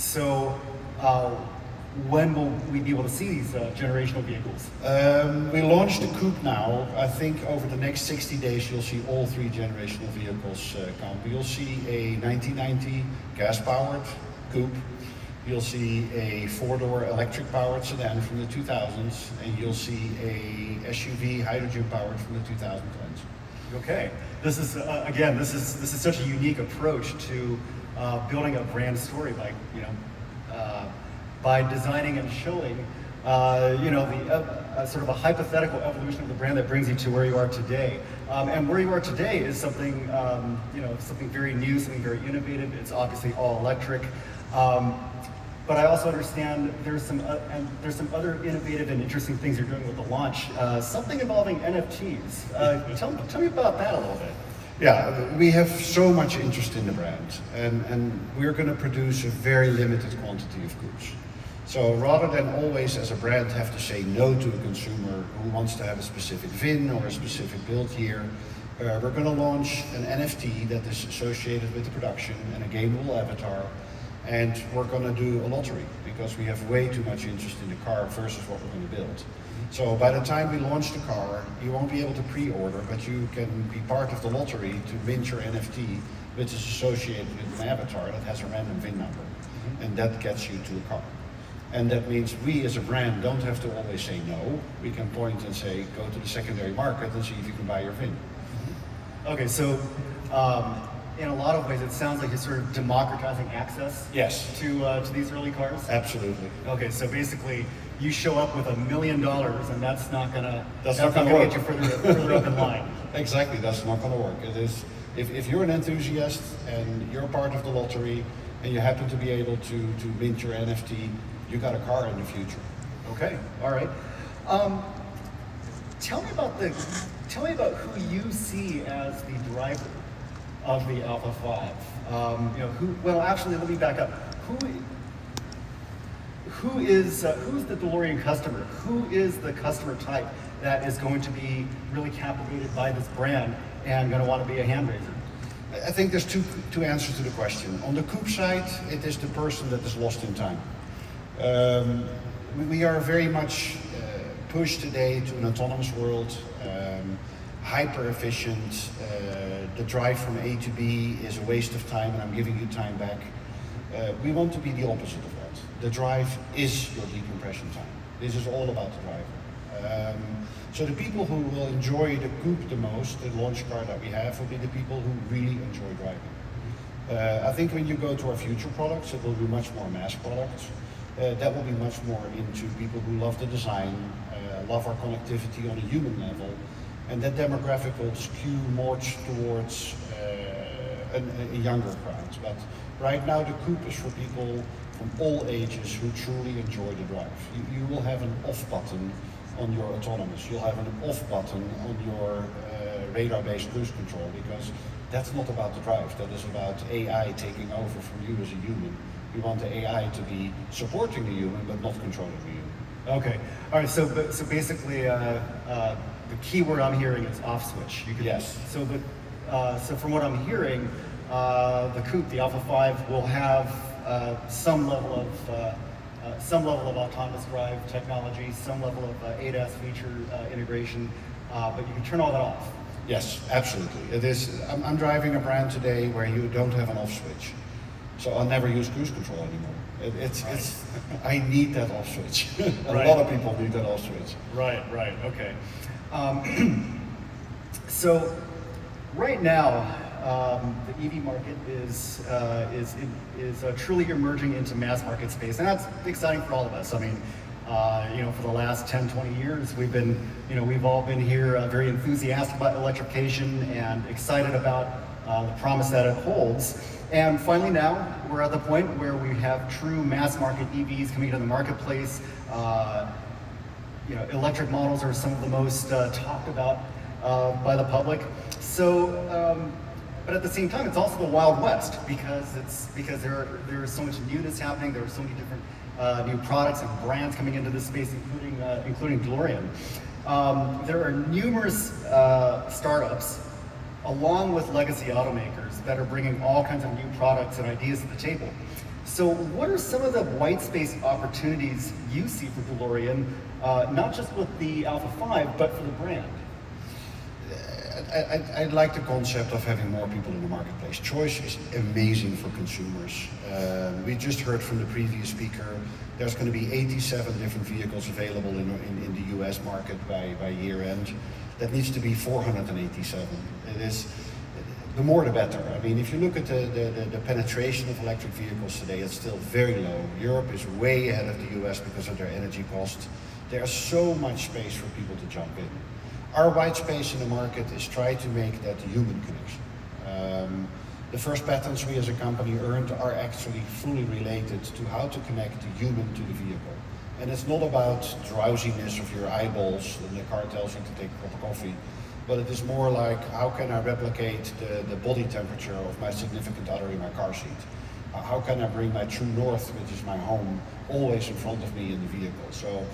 So when will we be able to see these generational vehicles? We launched the coupe now. I think over the next 60 days you'll see all 3 generational vehicles come. You'll see a 1990 gas-powered coupe. You'll see a 4-door electric-powered sedan from the 2000s, and you'll see a SUV hydrogen-powered from the 2010s. Okay, this is again, this is such a unique approach to building a brand story by designing and showing the sort of a hypothetical evolution of the brand that brings you to where you are today. And where you are today is something something very new, something very innovative. It's obviously all electric. But I also understand there's some other innovative and interesting things you're doing with the launch. Something involving NFTs. Tell me about that a little bit. Yeah, we have so much interest in the brand, and we're going to produce a very limited quantity of coupes. So rather than always as a brand have to say no to a consumer who wants to have a specific VIN or a specific build year, we're going to launch an NFT that is associated with the production and a gameable avatar. And we're going to do a lottery because we have way too much interest in the car versus what we're going to build. So by the time we launch the car, you won't be able to pre-order, but you can be part of the lottery to mint your NFT, which is associated with an avatar that has a random VIN number. And that gets you to a car. And that means we as a brand don't have to always say no. We can point and say, go to the secondary market and see if you can buy your VIN. Okay, so in a lot of ways, it sounds like you're sort of democratizing access to these early cars? Absolutely. Okay, so basically, you show up with $1 million, and that's not gonna get you further up in line. Exactly, that's not gonna work. It is if you're an enthusiast and you're part of the lottery, and you happen to be able to mint your NFT, you got a car in the future. Okay, all right. Tell me about who you see as the driver of the Alpha 5. Well, actually, let me back up. Who's the Delorean customer? Who is the customer type that is going to be really captivated by this brand and going to want to be a hand raiser? I think there's two answers to the question. On the coupe side, it is the person that is lost in time. We are very much pushed today to an autonomous world. Hyper efficient, the drive from A to B is a waste of time and I'm giving you time back. We want to be the opposite of that. The drive is your decompression time. This is all about the driver. So the people who will enjoy the coupe the most, the launch car that we have, will be the people who really enjoy driving. I think when you go to our future products, it will be much more mass products. That will be much more into people who love the design, love our connectivity on a human level, and that demographic will skew more towards a younger crowd. But right now the coupe is for people from all ages who truly enjoy the drive. You will have an off button on your autonomous. You'll have an off button on your radar-based cruise control, because that's not about the drive. That is about AI taking over from you as a human. We want the AI to be supporting the human, but not controlling the human. Okay. All right. So basically, the key word I'm hearing is off switch. Yes. So from what I'm hearing, the coupe, the Alpha 5, will have some level of autonomous drive technology, some level of ADAS feature integration, but you can turn all that off. Yes, absolutely. It is. I'm driving a brand today where you don't have an off switch, so I'll never use cruise control anymore. It's I need that off switch. A lot of people need that off switch. Right. Okay. So right now, the EV market is truly emerging into mass market space, and that's exciting for all of us. I mean, for the last 10, 20 years, we've all been here very enthusiastic about electrification and excited about the promise that it holds. And finally now, we're at the point where we have true mass market EVs coming into the marketplace. Electric models are some of the most talked about by the public. So, but at the same time, it's also the Wild West, because there is so much newness happening. There are so many different new products and brands coming into this space, including Delorean. There are numerous startups, along with legacy automakers, that are bringing all kinds of new products and ideas to the table. So what are some of the white space opportunities you see for Delorean, not just with the Alpha 5, but for the brand? I like the concept of having more people in the marketplace. Choice is amazing for consumers. We just heard from the previous speaker, there's going to be 87 different vehicles available in the US market by year end. That needs to be 487. It is, the more the better. I mean, if you look at the penetration of electric vehicles today, it's still very low. Europe is way ahead of the US because of their energy cost. There's so much space for people to jump in. Our white space in the market is try to make that human connection. The first patents we as a company earned are actually fully related to how to connect the human to the vehicle. And it's not about drowsiness of your eyeballs and the car tells you to take a cup of coffee, but it is more like how can I replicate the body temperature of my significant other in my car seat? How can I bring my true north, which is my home, always in front of me in the vehicle? So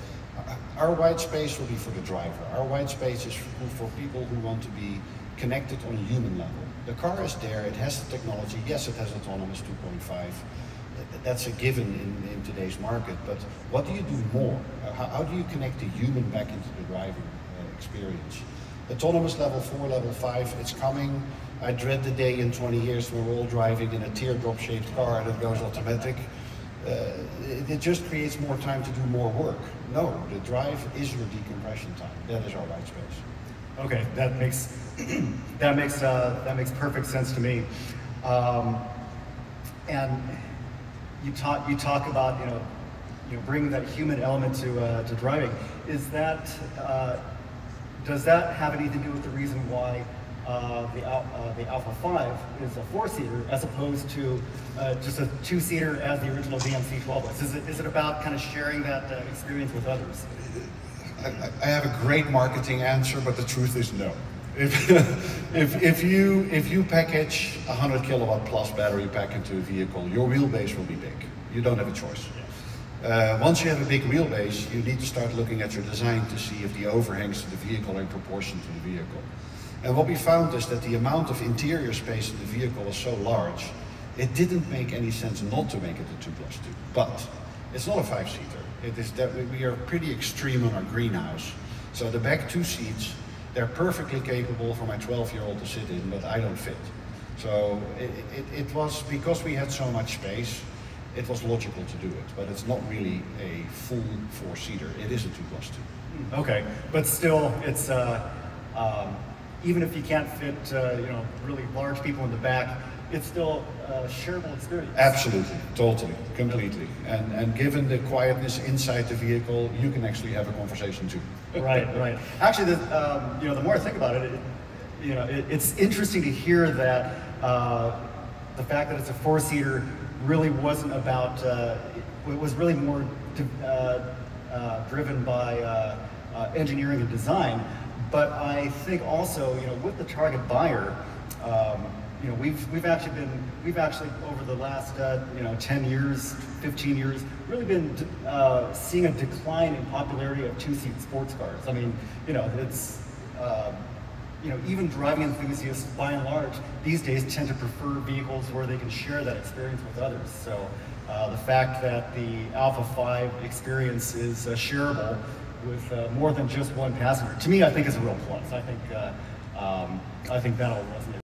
our white space will be for the driver. Our white space is for people who want to be connected on a human level. The car is there, it has the technology, yes it has autonomous 2.5, that's a given in today's market, but what do you do more? How do you connect the human back into the driving experience? Autonomous level 4, level 5, it's coming. I dread the day in 20 years when we're all driving in a teardrop shaped car that goes automatic. It just creates more time to do more work. No, the drive is your decompression time. That is our white space. Okay, that makes that makes perfect sense to me. And you talk about bringing that human element to driving. Is that does that have anything to do with the reason why the Alpha 5 is a 4-seater as opposed to just a 2-seater as the original DMC 12 was? Is it about kind of sharing that experience with others? I have a great marketing answer, but the truth is no. If you package a 100 kilowatt plus battery pack into a vehicle, your wheelbase will be big. You don't have a choice. Once you have a big wheelbase, you need to start looking at your design to see if the overhangs to the vehicle are in proportion to the vehicle. And what we found is that the amount of interior space in the vehicle was so large, it didn't make any sense not to make it a 2+2. But it's not a 5-seater. It is that we are pretty extreme on our greenhouse. So the back 2 seats, they're perfectly capable for my 12-year-old to sit in, but I don't fit. So it was, because we had so much space, it was logical to do it, but it's not really a full 4-seater. It is a 2+2. Okay, but still, it's even if you can't fit really large people in the back, it's still a shareable experience. Absolutely, totally, completely. And given the quietness inside the vehicle, you can actually have a conversation too. Right. Actually, the more I think about it, it's interesting to hear that the fact that it's a 4-seater really wasn't about. It was really more driven by engineering and design. But I think also, with the target buyer, we've actually over the last 10 years, 15 years, really been seeing a decline in popularity of 2-seat sports cars. I mean, it's even driving enthusiasts, by and large, these days tend to prefer vehicles where they can share that experience with others. So the fact that the Alpha 5 experience is shareable with more than just one passenger, to me, I think is a real plus. I think that'll resonate.